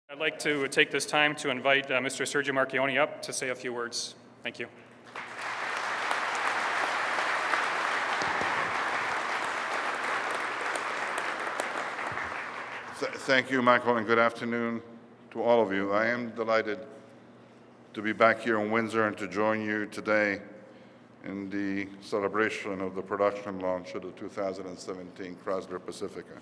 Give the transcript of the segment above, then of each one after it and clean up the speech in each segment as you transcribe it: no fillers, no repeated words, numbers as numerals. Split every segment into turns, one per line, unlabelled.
I'd like to take this time to invite Mr. Sergio Marchioni up to say a few words. Thank you.
Thank you, Michael, and good afternoon to all of you. I am delighted to be back here in Windsor and to join you today in the celebration of the production launch of the 2017 Chrysler Pacifica.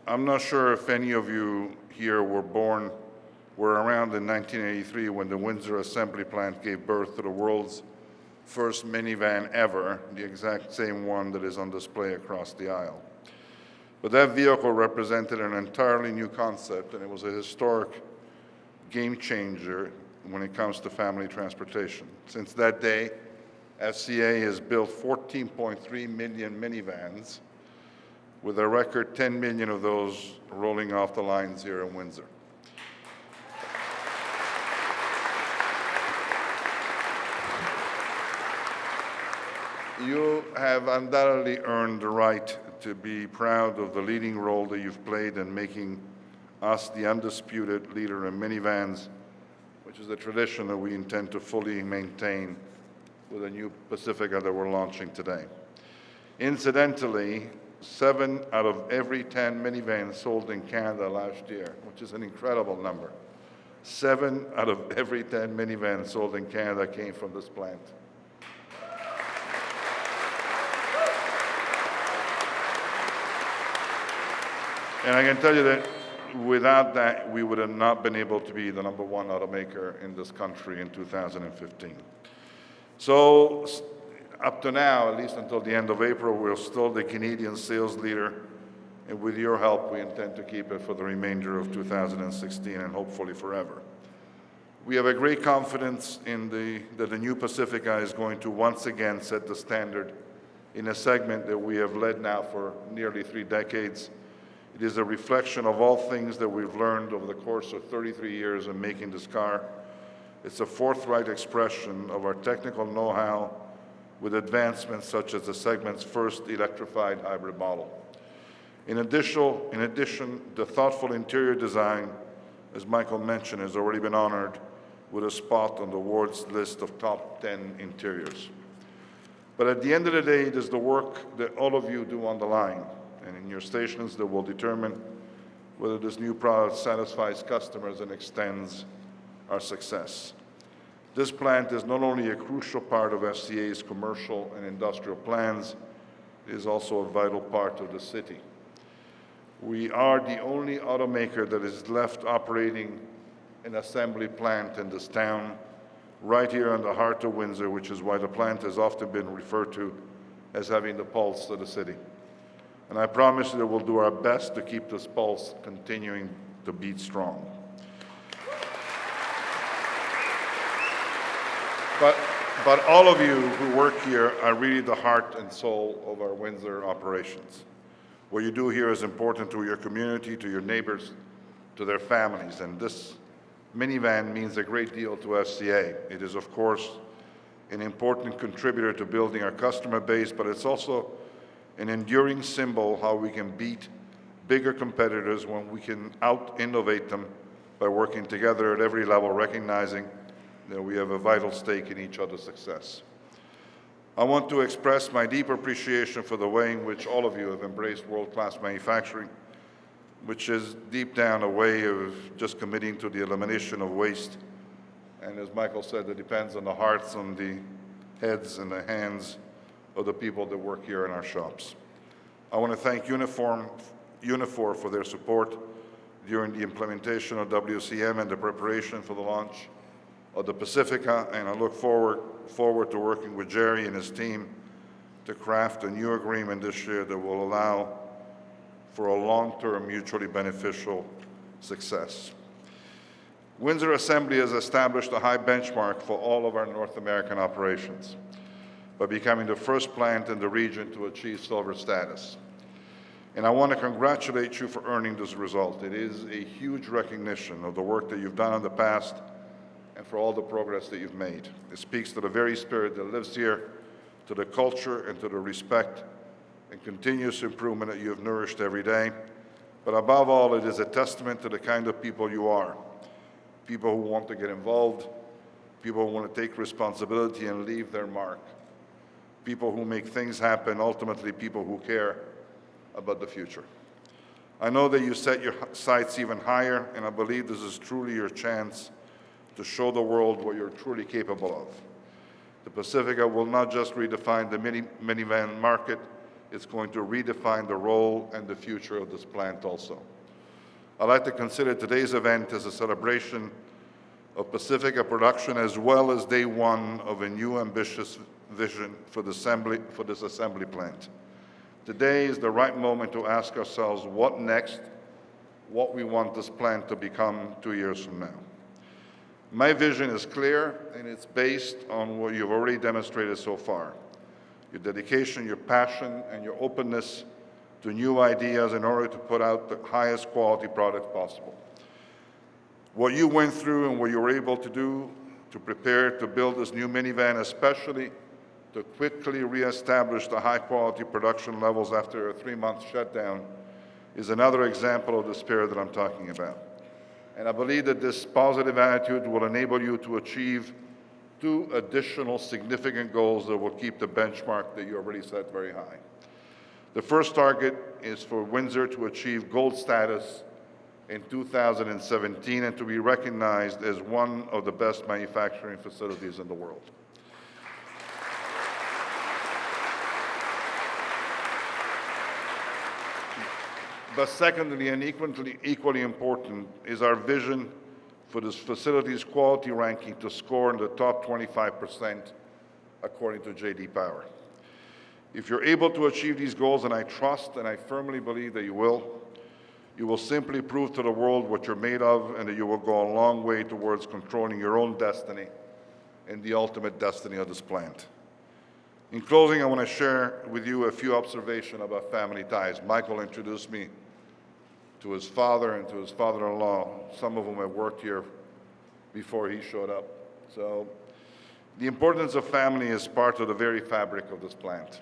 I'm not sure if any of you here were around in 1983 when the Windsor assembly plant gave birth to the world's first minivan ever, the exact same one that is on display across the aisle. But that vehicle represented an entirely new concept, and it was a historic game changer when it comes to family transportation. Since that day, FCA has built 14.3 million minivans, with a record 10 million of those rolling off the lines here in Windsor. You have undoubtedly earned the right to be proud of the leading role that you've played in making us the undisputed leader in minivans, which is a tradition that we intend to fully maintain with the new Pacifica that we're launching today. Incidentally, 7 out of every 10 minivans sold in Canada last year, which is an incredible number. 7 out of every 10 minivans sold in Canada came from this plant. And I can tell you that without that, we would have not been able to be the #1 automaker in this country in 2015. So up to now, at least until the end of April, we're still the Canadian sales leader, and with your help, we intend to keep it for the remainder of 2016 and hopefully forever. We have a great confidence that the new Pacifica is going to once again set the standard in a segment that we have led now for nearly 3 decades. It is a reflection of all things that we've learned over the course of 33 years in making this car. It's a forthright expression of our technical know-how, with advancements such as the segment's first electrified hybrid model. In addition, the thoughtful interior design, as Michael mentioned, has already been honored with a spot on the award's list of top 10 interiors. But at the end of the day, it is the work that all of you do on the line and in your stations that will determine whether this new product satisfies customers and extends our success. This plant is not only a crucial part of FCA's commercial and industrial plans, it is also a vital part of the city. We are the only automaker that is left operating an assembly plant in this town, right here in the heart of Windsor, which is why the plant has often been referred to as having the pulse of the city. And I promise that we'll do our best to keep this pulse continuing to beat strong. But all of you who work here are really the heart and soul of our Windsor operations. What you do here is important to your community, to your neighbors, to their families, and this minivan means a great deal to FCA. It is, of course, an important contributor to building our customer base, but it's also an enduring symbol how we can beat bigger competitors when we can out-innovate them by working together at every level, recognizing that we have a vital stake in each other's success. I want to express my deep appreciation for the way in which all of you have embraced world-class manufacturing, which is deep down a way of just committing to the elimination of waste. And as Michael said, it depends on the hearts, on the heads and the hands of the people that work here in our shops. I want to thank Unifor for their support during the implementation of WCM and the preparation for the launch of the Pacifica, and I look forward to working with Jerry and his team to craft a new agreement this year that will allow for a long-term mutually beneficial success. Windsor Assembly has established a high benchmark for all of our North American operations by becoming the first plant in the region to achieve silver status. And I want to congratulate you for earning this result. It is a huge recognition of the work that you've done in the past and for all the progress that you've made. It speaks to the very spirit that lives here, to the culture and to the respect and continuous improvement that you have nourished every day. But above all, it is a testament to the kind of people you are. People who want to get involved, people who want to take responsibility and leave their mark, people who make things happen, ultimately people who care about the future. I know that you set your sights even higher, and I believe this is truly your chance to show the world what you're truly capable of. The Pacifica will not just redefine the minivan market, it's going to redefine the role and the future of this plant also. I'd like to consider today's event as a celebration of Pacifica production as well as day one of a new ambitious vision for this assembly plant. Today is the right moment to ask ourselves what next, what we want this plant to become 2 years from now. My vision is clear, and it's based on what you've already demonstrated so far. Your dedication, your passion, and your openness to new ideas in order to put out the highest quality product possible. What you went through and what you were able to do to prepare to build this new minivan, especially to quickly reestablish the high-quality production levels after a 3-month shutdown, is another example of the spirit that I'm talking about. And I believe that this positive attitude will enable you to achieve 2 additional significant goals that will keep the benchmark that you already set very high. The first target is for Windsor to achieve gold status in 2017 and to be recognized as one of the best manufacturing facilities in the world. But secondly, and equally important, is our vision for this facility's quality ranking to score in the top 25% according to J.D. Power. If you're able to achieve these goals, and I trust and I firmly believe that you will simply prove to the world what you're made of and that you will go a long way towards controlling your own destiny and the ultimate destiny of this plant. In closing, I want to share with you a few observations about family ties. Michael introduced me to his father and to his father-in-law, some of whom have worked here before he showed up. So the importance of family is part of the very fabric of this plant.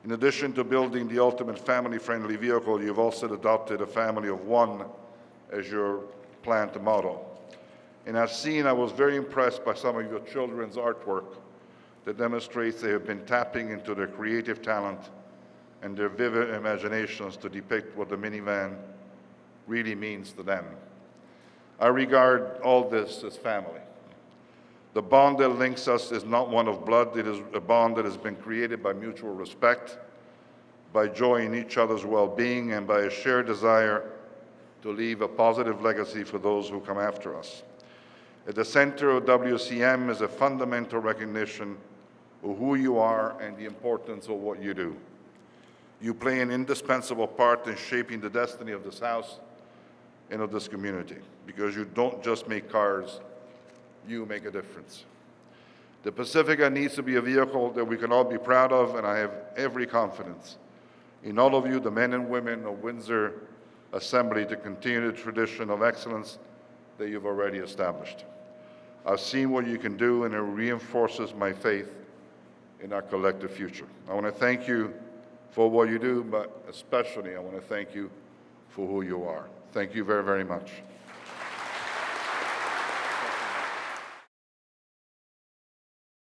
In addition to building the ultimate family-friendly vehicle, you've also adopted a family of one as your plant motto. And I was very impressed by some of your children's artwork that demonstrates they have been tapping into their creative talent and their vivid imaginations to depict what the minivan really means to them. I regard all this as family. The bond that links us is not one of blood, it is a bond that has been created by mutual respect, by joy in each other's well-being, and by a shared desire to leave a positive legacy for those who come after us. At the center of WCM is a fundamental recognition of who you are and the importance of what you do. You play an indispensable part in shaping the destiny of this house and of this community, because you don't just make cars, you make a difference. The Pacifica needs to be a vehicle that we can all be proud of, and I have every confidence in all of you, the men and women of Windsor Assembly, to continue the tradition of excellence that you've already established. I've seen what you can do, and it reinforces my faith in our collective future. I want to thank you for what you do, but especially I want to thank you for who you are. Thank you very, very much.